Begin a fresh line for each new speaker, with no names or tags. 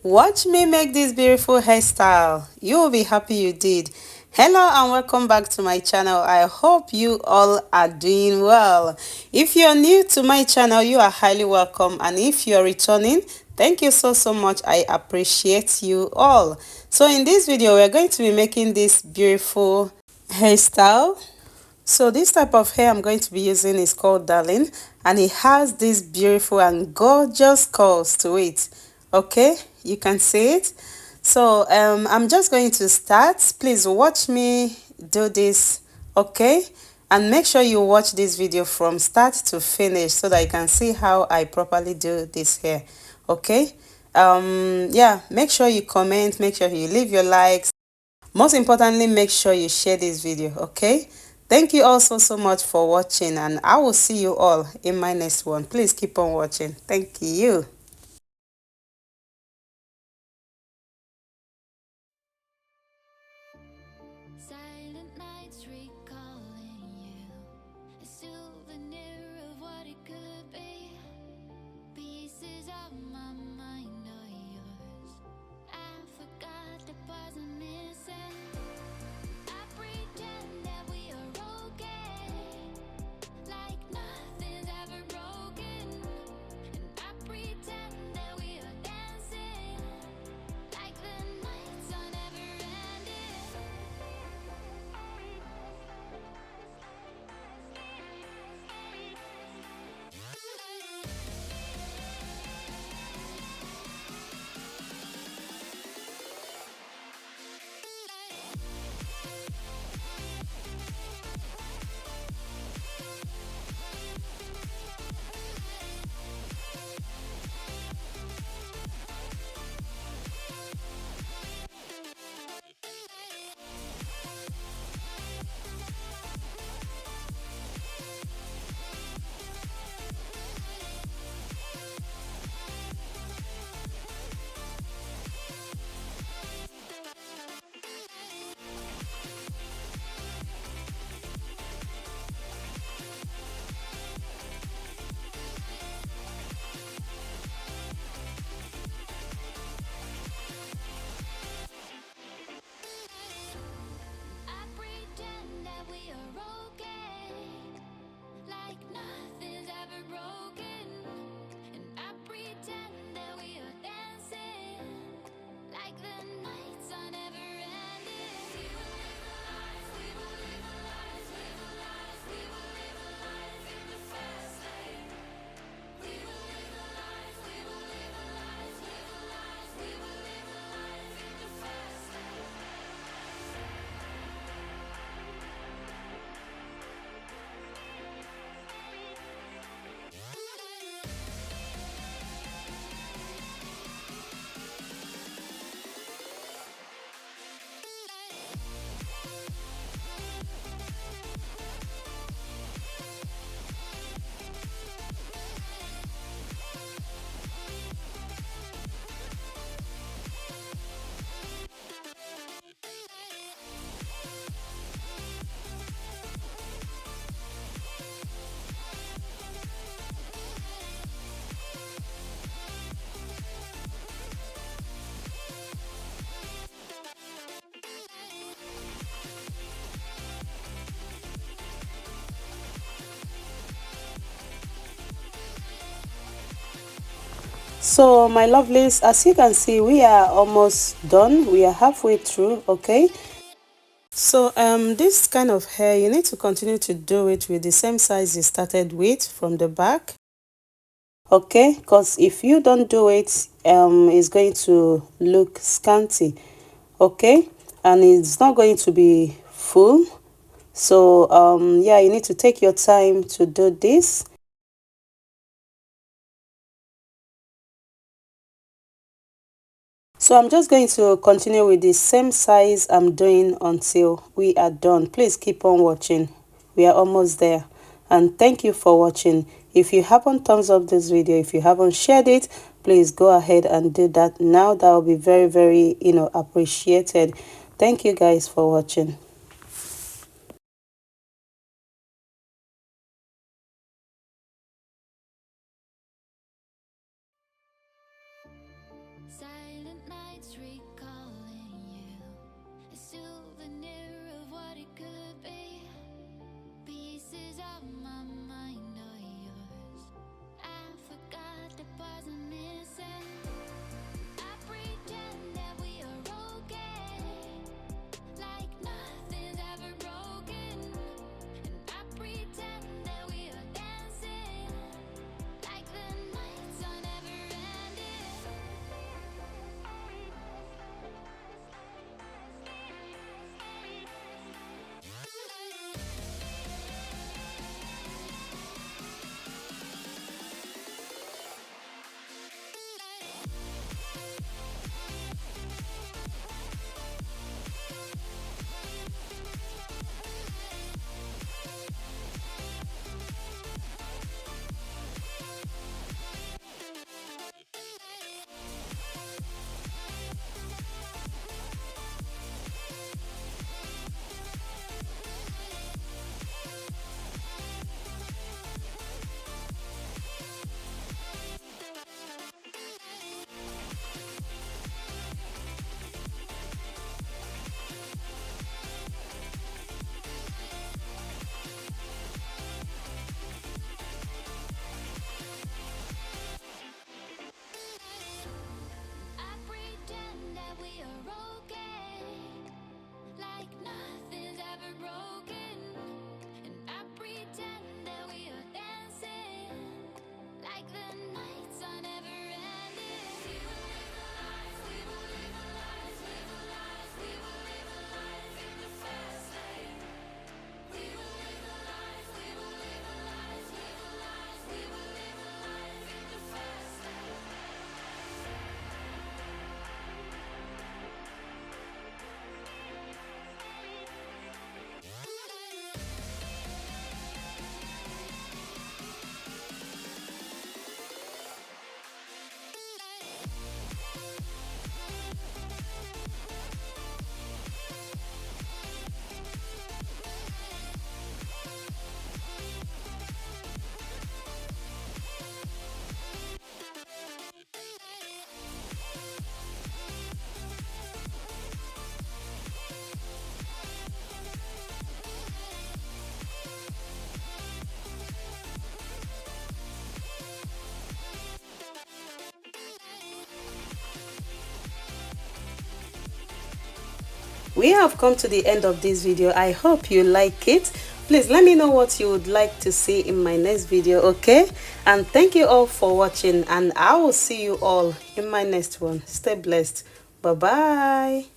Watch me make this beautiful hairstyle. You will be happy you did. Hello and welcome back to my channel. I hope you all are doing well. If you're new to my channel, you are highly welcome, and if you're returning, thank you so much. I appreciate you all. So in this video, we're going to be making this beautiful hairstyle. So this type of hair I'm going to be using is called Darling, and it has this beautiful and gorgeous curls to it. Okay, you can see it. So I'm just going to start. Please watch me do this, okay? And make sure you watch this video from start to finish so that you can see how I properly do this hair, okay? Yeah, make sure you comment, make sure you leave your likes. Most importantly, make sure you share this video, okay? Thank you all so much for watching, and I will see you all in my next one. Please keep on watching. Thank you.
Silent nights recalling you, a souvenir of what it could be. Pieces of my mind are yours. I forgot the parts I'm missing. I pretend that we are okay, like nothing's ever broken. And I pretend that we are dancing, like the nights are never ending. I pretend that we are okay, like nothing's ever broken. And I pretend that we are dancing, like the nights are never ending. We will live a life, we will live a life, live a life, we will live a life in the fast lane. We will live a life, we will live a life, live a life, we will live a life in the fast lane.
So my lovelies, as you can see, we are almost done. We are halfway through, okay? So this kind of hair, you need to continue to do it with the same size you started with from the back, okay? Because if you don't do it, it's going to look scanty, okay? And it's not going to be full. So yeah, you need to take your time to do this. So I'm just going to continue with the same size I'm doing until we are done. Please keep on watching. We are almost there. And thank you for watching. If you haven't thumbs up this video, if you haven't shared it, please go ahead and do that now. That will be very appreciated. Thank you guys for watching.
Silent
we have come to the end of this video. I hope you like it. Please let me know what you would like to see in my next video, okay? And thank you all for watching, and I will see you all in my next one. Stay blessed. Bye bye.